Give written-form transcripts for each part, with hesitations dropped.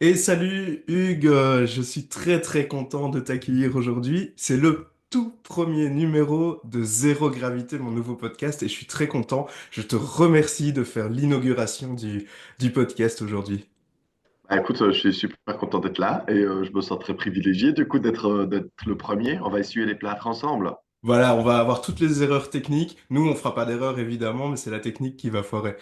Et salut Hugues, je suis très très content de t'accueillir aujourd'hui. C'est le tout premier numéro de Zéro Gravité, mon nouveau podcast, et je suis très content. Je te remercie de faire l'inauguration du podcast aujourd'hui. Bah, écoute, je suis super content d'être là et je me sens très privilégié du coup d'être le premier. On va essuyer les plâtres ensemble. Voilà, on va avoir toutes les erreurs techniques. Nous, on fera pas d'erreurs évidemment, mais c'est la technique qui va foirer.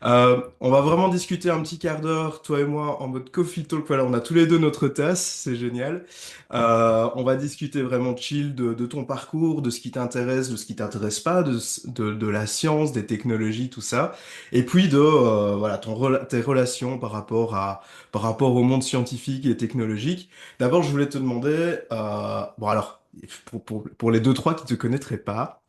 On va vraiment discuter un petit quart d'heure, toi et moi, en mode coffee talk. Voilà, on a tous les deux notre tasse, c'est génial. On va discuter vraiment chill de ton parcours, de ce qui t'intéresse, de ce qui t'intéresse pas, de la science, des technologies, tout ça. Et puis de voilà tes relations par rapport au monde scientifique et technologique. D'abord, je voulais te demander, bon alors, pour les deux trois qui te connaîtraient pas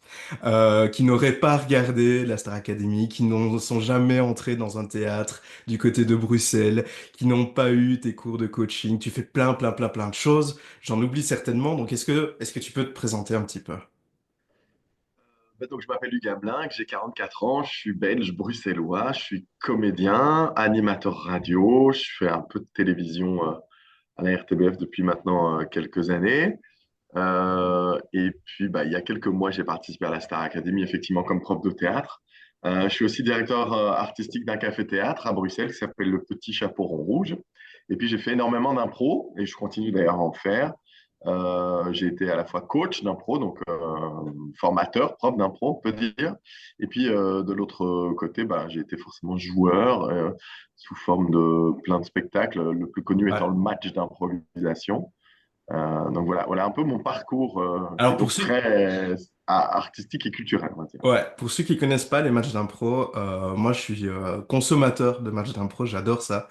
qui n'auraient pas regardé la Star Academy, qui n'ont sont jamais entrés dans un théâtre du côté de Bruxelles, qui n'ont pas eu tes cours de coaching. Tu fais plein de choses. J'en oublie certainement. Donc, est-ce que tu peux te présenter un petit peu? Bah, donc je m'appelle Hugues Blin, j'ai 44 ans, je suis belge, bruxellois, je suis comédien, animateur radio, je fais un peu de télévision à la RTBF depuis maintenant quelques années. Et puis bah, il y a quelques mois, j'ai participé à la Star Academy effectivement comme prof de théâtre. Je suis aussi directeur artistique d'un café-théâtre à Bruxelles qui s'appelle Le Petit Chaperon Rouge. Et puis j'ai fait énormément d'impro et je continue d'ailleurs à en faire. J'ai été à la fois coach d'impro, donc formateur, prof d'impro, on peut dire. Et puis de l'autre côté, bah, j'ai été forcément joueur sous forme de plein de spectacles, le plus connu étant Ouais. le match d'improvisation. Donc voilà un peu mon parcours qui Alors est pour donc ceux, très artistique et culturel, on va dire. Ouais, pour ceux qui connaissent pas les matchs d'impro, moi je suis consommateur de matchs d'impro, j'adore ça.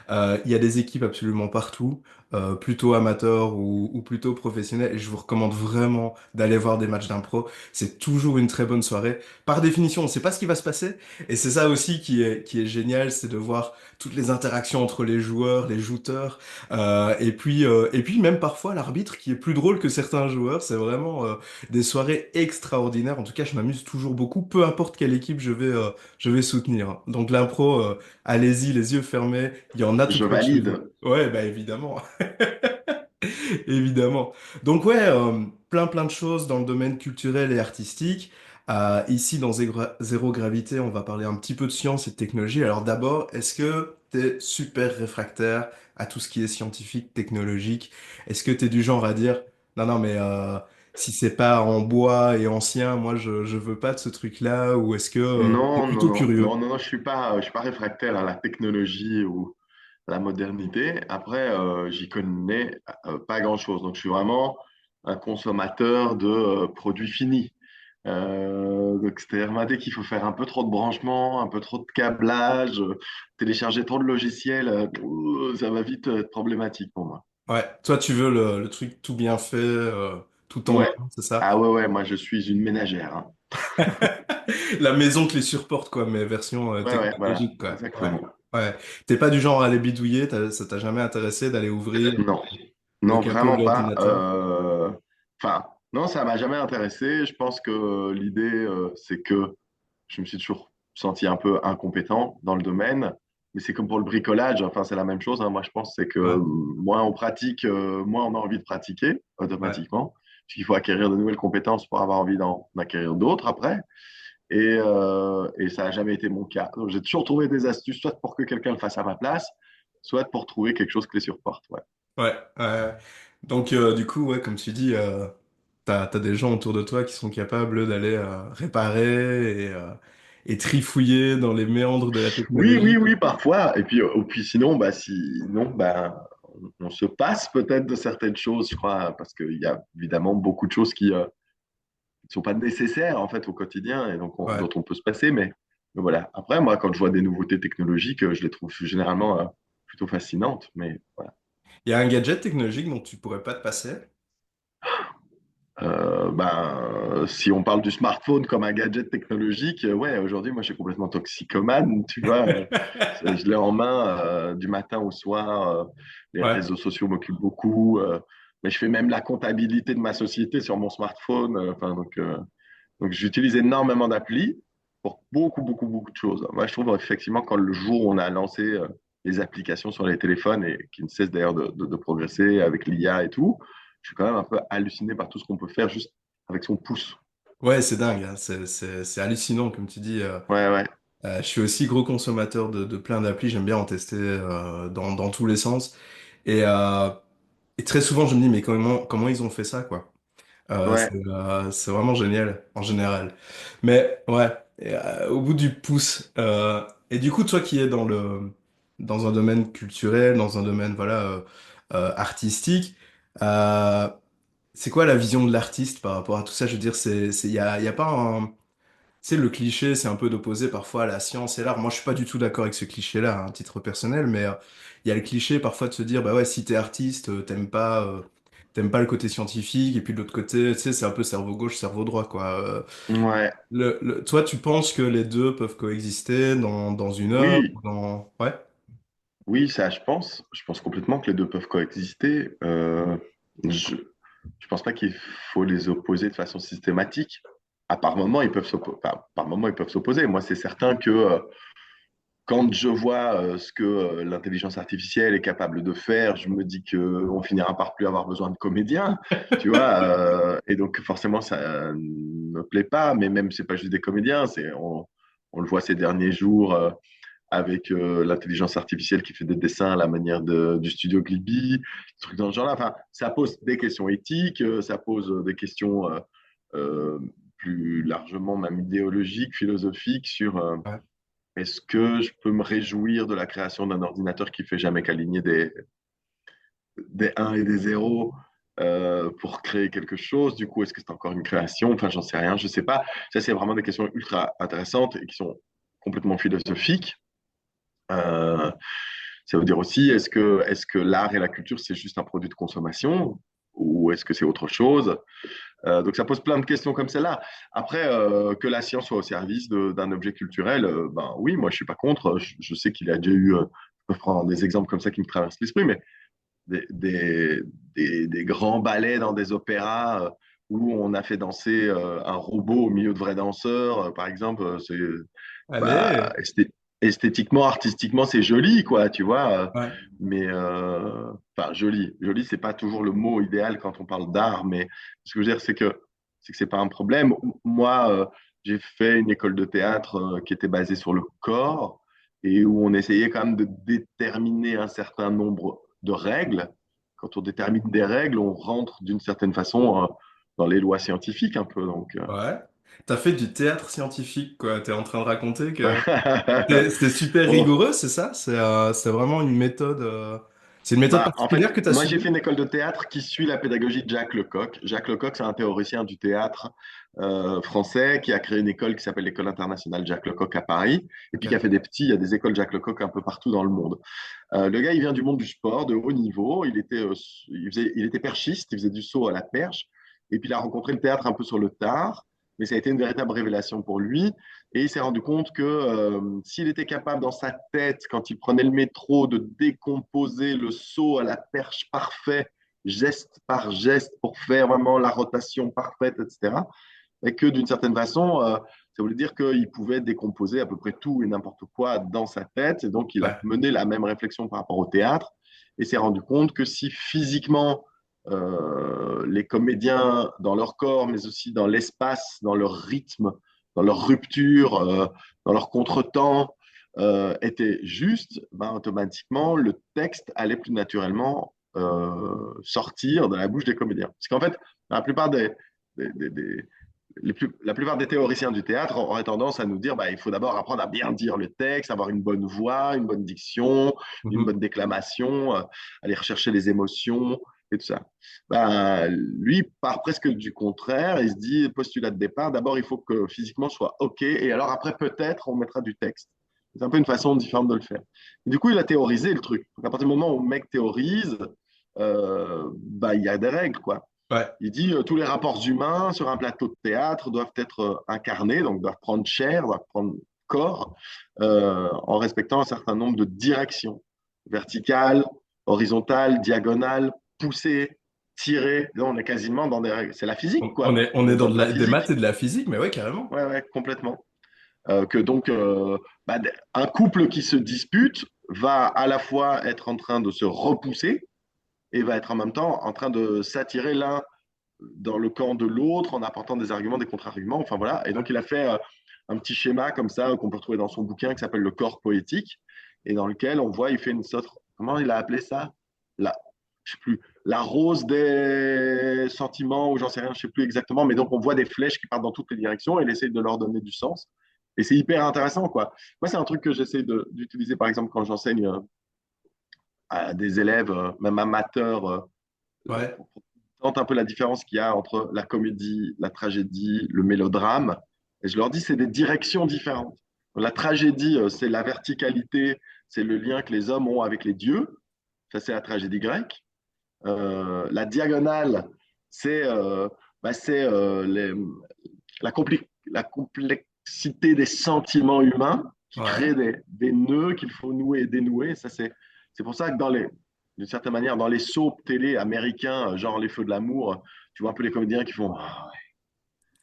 Il y a des équipes absolument partout, plutôt amateurs ou plutôt professionnels, et je vous recommande vraiment d'aller voir des matchs d'impro. C'est toujours une très bonne soirée. Par définition, on ne sait pas ce qui va se passer, et c'est ça aussi qui est génial, c'est de voir toutes les interactions entre les joueurs, les jouteurs, et puis même parfois l'arbitre qui est plus drôle que certains joueurs. C'est vraiment des soirées extraordinaires. En tout cas, je m'amuse toujours beaucoup, peu importe quelle équipe je vais soutenir. Donc l'impro, allez-y, les yeux fermés. Il y en a tout Je près de chez vous. valide. Ouais, bah évidemment. Évidemment. Donc ouais, plein de choses dans le domaine culturel et artistique. Ici, dans Zéro Gravité, on va parler un petit peu de science et de technologie. Alors d'abord, est-ce que t'es super réfractaire à tout ce qui est scientifique, technologique? Est-ce que t'es du genre à dire, non, non, mais si c'est pas en bois et ancien, moi je veux pas de ce truc-là, ou est-ce que t'es Non, non, plutôt non, non, curieux? non, non, je suis pas réfractaire à la technologie ou à la modernité. Après, j'y connais pas grand-chose. Donc, je suis vraiment un consommateur de produits finis. Donc, c'est-à-dire, dès qu'il faut faire un peu trop de branchements, un peu trop de câblage, télécharger trop de logiciels, ça va vite être problématique pour moi. Ouais, toi tu veux le truc tout bien fait, tout en Ouais. un, c'est ça? Ah ouais, ouais, moi je suis une ménagère, hein. La maison qui les supporte, quoi, mais version Ouais, ouais, voilà, technologique, quoi. Ouais. exactement. Ouais. T'es pas du genre à aller bidouiller, ça t'a jamais intéressé d'aller ouvrir Non, le non, capot de vraiment pas. l'ordinateur? Enfin, non, ça m'a jamais intéressé. Je pense que l'idée, c'est que je me suis toujours senti un peu incompétent dans le domaine. Mais c'est comme pour le bricolage, enfin, c'est la même chose, hein. Moi, je pense que c'est que Ouais, moins on pratique, moins on a envie de pratiquer ouais. automatiquement. Parce qu'il faut acquérir de nouvelles compétences pour avoir envie d'en acquérir d'autres après. Et ça n'a jamais été mon cas. Donc, j'ai toujours trouvé des astuces, soit pour que quelqu'un le fasse à ma place, soit pour trouver quelque chose clé sur porte. Ouais. Ouais, ouais. Donc, du coup, ouais, comme tu dis, t'as des gens autour de toi qui sont capables d'aller réparer et trifouiller dans les méandres de la Oui, oui, technologie. oui, parfois. Et puis sinon, sinon, on se passe peut-être de certaines choses, je crois, parce qu'il y a évidemment beaucoup de choses qui ne sont pas nécessaires en fait au quotidien et donc Ouais. dont on peut se passer. Mais voilà. Après, moi, quand je vois des nouveautés technologiques, je les trouve généralement plutôt fascinantes. Mais voilà. Il y a un gadget technologique dont tu pourrais pas te passer? Si on parle du smartphone comme un gadget technologique, ouais, aujourd'hui, moi, je suis complètement toxicomane, tu vois. Je l'ai en main du matin au soir. Les Ouais. réseaux sociaux m'occupent beaucoup. Mais je fais même la comptabilité de ma société sur mon smartphone. Donc j'utilise énormément d'applis pour beaucoup, beaucoup, beaucoup de choses. Moi, je trouve effectivement quand le jour où on a lancé les applications sur les téléphones et qui ne cessent d'ailleurs de progresser avec l'IA et tout, je suis quand même un peu halluciné par tout ce qu'on peut faire juste avec son pouce. Ouais, c'est dingue, hein. C'est hallucinant, comme tu dis. Ouais, ouais, Je suis aussi gros consommateur de plein d'applis. J'aime bien en tester dans tous les sens. Et, euh, et très souvent, je me dis, mais comment ils ont fait ça, quoi? ouais, C'est vraiment génial, en général. Mais ouais, au bout du pouce. Et du coup, toi qui es dans un domaine culturel, dans un domaine, voilà, artistique, euh, c'est quoi la vision de l'artiste par rapport à tout ça? Je veux dire, y a pas un... Tu sais, le cliché, c'est un peu d'opposer parfois la science et l'art. Moi, je suis pas du tout d'accord avec ce cliché-là, hein, à titre personnel, mais il y a le cliché parfois de se dire, bah ouais, si t'es artiste, t'aimes pas le côté scientifique, et puis de l'autre côté, tu sais, c'est un peu cerveau gauche, cerveau droit, quoi. ouais. Toi, tu penses que les deux peuvent coexister dans une œuvre, Oui, Ouais, oui, ça, je pense. Je pense complètement que les deux peuvent coexister. Je je pense pas qu'il faut les opposer de façon systématique. Par moment, ils peuvent par moment, ils peuvent s'opposer. Moi, c'est certain que quand je vois ce que l'intelligence artificielle est capable de faire, je me dis que on finira par plus avoir besoin de comédiens, tu vois. Et donc forcément, ça ne me plaît pas. Mais même, c'est pas juste des comédiens. On le voit ces derniers jours avec l'intelligence artificielle qui fait des dessins à la manière du studio Ghibli, des trucs dans ce genre-là. Enfin, ça pose des questions éthiques, ça pose des questions euh, plus largement même idéologiques, philosophiques sur ouais. est-ce que je peux me réjouir de la création d'un ordinateur qui fait jamais qu'aligner des 1 et des 0 pour créer quelque chose. Du coup, est-ce que c'est encore une création? Enfin, j'en sais rien, je sais pas. Ça, c'est vraiment des questions ultra intéressantes et qui sont complètement philosophiques. Euh, Ça veut dire aussi, est-ce que l'art et la culture, c'est juste un produit de consommation ou est-ce que c'est autre chose? Donc ça pose plein de questions comme celle-là. Après, que la science soit au service d'un objet culturel, ben oui, moi je suis pas contre. Je sais qu'il y a déjà eu, je peux prendre des exemples comme ça qui me traversent l'esprit, mais des, des, des grands ballets dans des opéras où on a fait danser un robot au milieu de vrais danseurs, par exemple, c'est bah, Allez! esthétiquement, artistiquement, c'est joli, quoi, tu vois. Ouais, Mais, enfin, joli. Joli, c'est pas toujours le mot idéal quand on parle d'art, mais ce que je veux dire, c'est que c'est pas un problème. Moi, j'ai fait une école de théâtre qui était basée sur le corps et où on essayait quand même de déterminer un certain nombre de règles. Quand on détermine des règles, on rentre d'une certaine façon dans les lois scientifiques un peu. Donc, ouais. T'as fait du théâtre scientifique, quoi. T'es en train de raconter que... C'est super bon, rigoureux, c'est ça? C'est vraiment une méthode. C'est une méthode bah, en fait, particulière que tu as moi, j'ai fait suivie? une école de théâtre qui suit la pédagogie de Jacques Lecoq. Jacques Lecoq, c'est un théoricien du théâtre français qui a créé une école qui s'appelle l'École internationale Jacques Lecoq à Paris, et puis qui a Ok. fait des petits, il y a des écoles Jacques Lecoq un peu partout dans le monde. Le gars, il vient du monde du sport, de haut niveau. Il était perchiste, il faisait du saut à la perche. Et puis, il a rencontré le théâtre un peu sur le tard. Mais ça a été une véritable révélation pour lui. Et il s'est rendu compte que s'il était capable, dans sa tête, quand il prenait le métro, de décomposer le saut à la perche parfait, geste par geste, pour faire vraiment la rotation parfaite, etc., et que d'une certaine façon, ça voulait dire qu'il pouvait décomposer à peu près tout et n'importe quoi dans sa tête. Et donc, il a Ouais, mené la même réflexion par rapport au théâtre et s'est rendu compte que si physiquement, les comédiens, dans leur corps, mais aussi dans l'espace, dans leur rythme, dans leur rupture, dans leur contretemps, étaient justes, ben, automatiquement, le texte allait plus naturellement sortir de la bouche des comédiens. Parce qu'en fait, la plupart des, des, des, la plupart des théoriciens du théâtre auraient tendance à nous dire bah, il faut d'abord apprendre à bien dire le texte, avoir une bonne voix, une bonne diction, une mhm. bonne déclamation, aller rechercher les émotions et tout ça. Bah, lui part presque du contraire. Il se dit postulat de départ d'abord, il faut que physiquement je sois OK, et alors après, peut-être, on mettra du texte. C'est un peu une façon différente de le faire. Et du coup, il a théorisé le truc. Donc, à partir du moment où le mec théorise, bah, il y a des règles, quoi. Ouais, Il dit tous les rapports humains sur un plateau de théâtre doivent être incarnés, donc doivent prendre chair, doivent prendre corps, en respectant un certain nombre de directions verticales, horizontales, diagonales, poussées, tirées. Là, on est quasiment dans des règles. C'est la physique, quoi. on On est est dans dans de la des maths physique. et de la physique, mais ouais, carrément. Ouais, ouais, complètement. Que donc, bah, un couple qui se dispute va à la fois être en train de se repousser et va être en même temps en train de s'attirer l'un dans le camp de l'autre en apportant des arguments, des contre-arguments. Enfin voilà. Et donc il a fait un petit schéma comme ça qu'on peut retrouver dans son bouquin qui s'appelle Le corps poétique et dans lequel on voit, il fait une sorte, comment il a appelé ça? La, je sais plus, la rose des sentiments ou j'en sais rien, je sais plus exactement. Mais donc on voit des flèches qui partent dans toutes les directions et il essaye de leur donner du sens. Et c'est hyper intéressant, quoi. Moi, c'est un truc que j'essaie d'utiliser, par exemple, quand j'enseigne à des élèves, même amateurs, Ouais, pour tente un peu la différence qu'il y a entre la comédie, la tragédie, le mélodrame. Et je leur dis, c'est des directions différentes. La tragédie, c'est la verticalité, c'est le lien que les hommes ont avec les dieux. Ça, c'est la tragédie grecque. La diagonale, c'est la complexité des sentiments humains qui ouais. créent des nœuds qu'il faut nouer et dénouer. Ça, c'est pour ça que d'une certaine manière, dans les soaps télé américains, genre Les Feux de l'amour, tu vois un peu les comédiens qui font,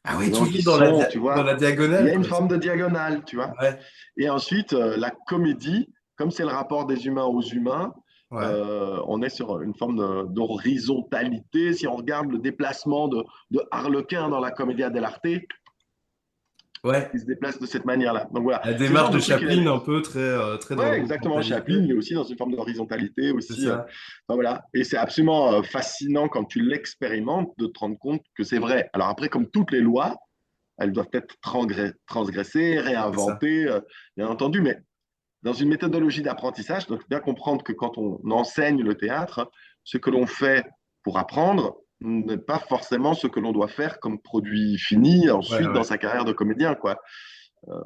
Ah oui, et donc toujours qui sont, tu dans vois, la il y diagonale, a une quoi. forme de diagonale, tu vois. Ouais, Et ensuite, la comédie, comme c'est le rapport des humains aux humains, ouais. on est sur une forme d'horizontalité. Si on regarde le déplacement de Harlequin dans la Commedia dell'arte, Ouais. il se déplace de cette manière-là. Donc voilà, La c'est le démarche genre de de truc qu'il a Chaplin, dit. un peu très dans Ouais, exactement. Chaplin, l'horizontalité. il est aussi dans une forme d'horizontalité C'est aussi. ça. Enfin, voilà. Et c'est absolument fascinant quand tu l'expérimentes de te rendre compte que c'est vrai. Alors après, comme toutes les lois, elles doivent être transgressées, C'est ça. réinventées, bien entendu, mais dans une méthodologie d'apprentissage, donc bien comprendre que quand on enseigne le théâtre, ce que l'on fait pour apprendre n'est pas forcément ce que l'on doit faire comme produit fini Ouais, ensuite dans ouais. sa carrière de comédien, quoi.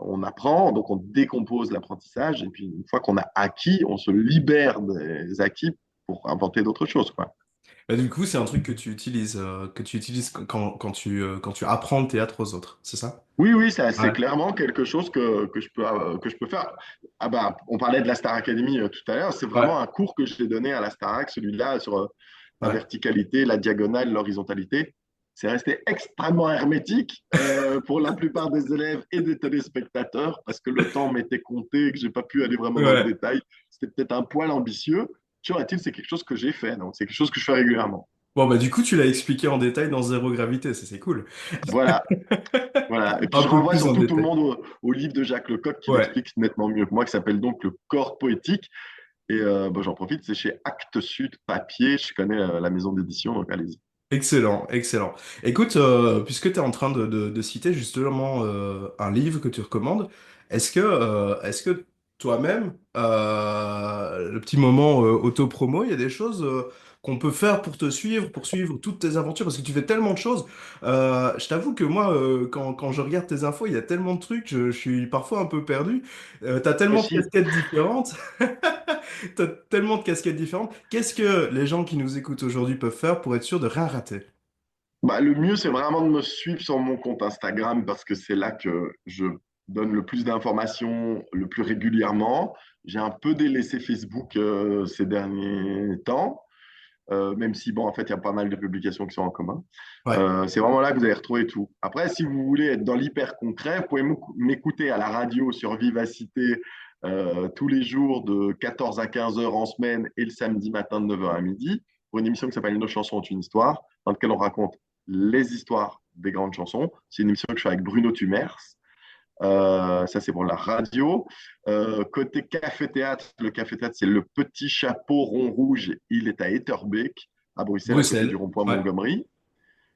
On apprend, donc on décompose l'apprentissage, et puis une fois qu'on a acquis, on se libère des acquis pour inventer d'autres choses, quoi. Bah, du coup, c'est un truc que tu utilises quand tu apprends le théâtre aux autres, c'est ça? Oui, oui, c'est Ouais. clairement quelque chose que je peux faire. Ah bah, on parlait de la Star Academy tout à l'heure, c'est Ouais, vraiment un cours que j'ai donné à la Starac, celui-là sur la ouais. verticalité, la diagonale, l'horizontalité. C'est resté extrêmement hermétique pour la plupart des élèves et des téléspectateurs parce que le temps m'était compté et que j'ai pas pu aller vraiment dans le Ouais. détail. C'était peut-être un poil ambitieux. Toujours est-il, c'est quelque chose que j'ai fait, donc c'est quelque chose que je fais régulièrement. Bon, bah, du coup, tu l'as expliqué en détail dans Zéro Gravité, ça c'est cool. Voilà. Voilà. Et puis Un je peu renvoie plus en surtout tout le détail. monde au livre de Jacques Lecoq qui Ouais. l'explique nettement mieux que moi, qui s'appelle donc Le corps poétique. Et bah, j'en profite, c'est chez Actes Sud Papier. Je connais la maison d'édition, donc allez-y. Excellent, excellent. Écoute, puisque tu es en train de citer justement un livre que tu recommandes, est-ce que toi-même, le petit moment auto-promo, il y a des choses qu'on peut faire pour te suivre, pour suivre toutes tes aventures, parce que tu fais tellement de choses. Je t'avoue que moi, quand je regarde tes infos, il y a tellement de trucs, je suis parfois un peu perdu. T'as tellement de Aussi, casquettes différentes. T'as tellement de casquettes différentes. Qu'est-ce que les gens qui nous écoutent aujourd'hui peuvent faire pour être sûrs de rien rater? bah, le mieux, c'est vraiment de me suivre sur mon compte Instagram parce que c'est là que je donne le plus d'informations le plus régulièrement. J'ai un peu délaissé Facebook ces derniers temps, même si, bon, en fait, il y a pas mal de publications qui sont en commun. Ouais. C'est vraiment là que vous allez retrouver tout. Après, si vous voulez être dans l'hyper concret, vous pouvez m'écouter à la radio sur Vivacité tous les jours de 14 à 15 heures en semaine et le samedi matin de 9 heures à midi pour une émission qui s'appelle Nos chansons ont une histoire, dans laquelle on raconte les histoires des grandes chansons. C'est une émission que je fais avec Bruno Tumers. Ça, c'est pour la radio. Côté café-théâtre, le café-théâtre, c'est le Petit Chapeau Rond Rouge. Il est à Etterbeek, à Bruxelles, à côté du Bruxelles. rond-point Ouais. Montgomery,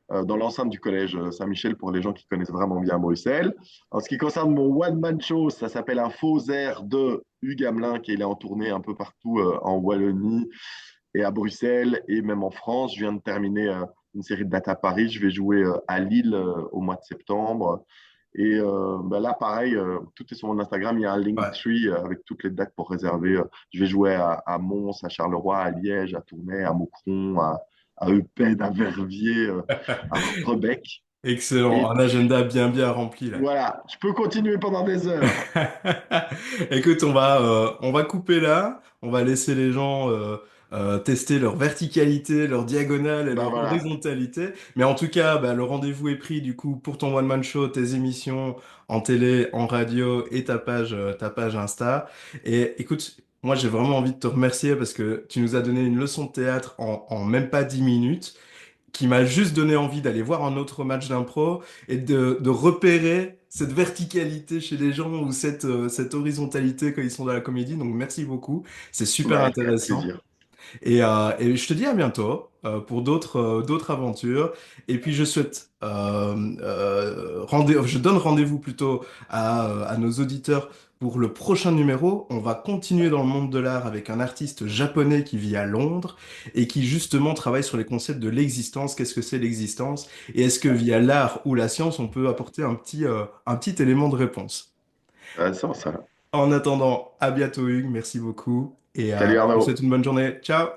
dans l'enceinte du collège Saint-Michel pour les gens qui connaissent vraiment bien Bruxelles. En ce qui concerne mon one-man show, ça s'appelle Un faux air de Hugues Gamelin, qui est en tournée un peu partout en Wallonie et à Bruxelles et même en France. Je viens de terminer une série de dates à Paris. Je vais jouer à Lille au mois de septembre. Et ben là, pareil, tout est sur mon Instagram. Il y a un Ouais. Linktree avec toutes les dates pour réserver. Je vais jouer à Mons, à Charleroi, à Liège, à Tournai, à Maucron, à Eupen, à Verviers, à Rebec. Excellent. Et Un puis, agenda bien rempli là. voilà, je peux continuer pendant des heures. Écoute, on va couper là. On va laisser les gens tester leur verticalité, leur diagonale et Ben leur voilà, horizontalité. Mais en tout cas, bah, le rendez-vous est pris du coup pour ton one-man show, tes émissions en télé, en radio et ta page Insta. Et écoute, Moi, j'ai vraiment envie de te remercier parce que tu nous as donné une leçon de théâtre en même pas 10 minutes qui m'a juste donné envie d'aller voir un autre match d'impro et de repérer cette verticalité chez les gens ou cette horizontalité quand ils sont dans la comédie. Donc, merci beaucoup. C'est super Bah, avec grand intéressant. plaisir. Et je te dis à bientôt pour d'autres aventures. Et puis je souhaite je donne rendez-vous plutôt à nos auditeurs pour le prochain numéro. On va continuer dans le monde de l'art avec un artiste japonais qui vit à Londres et qui justement travaille sur les concepts de l'existence. Qu'est-ce que c'est l'existence? Et est-ce que via l'art ou la science, on peut apporter un petit élément de réponse? Intéressant, ça. En attendant, à bientôt Hugues, merci beaucoup et Salut je te souhaite Arnaud. une bonne journée. Ciao!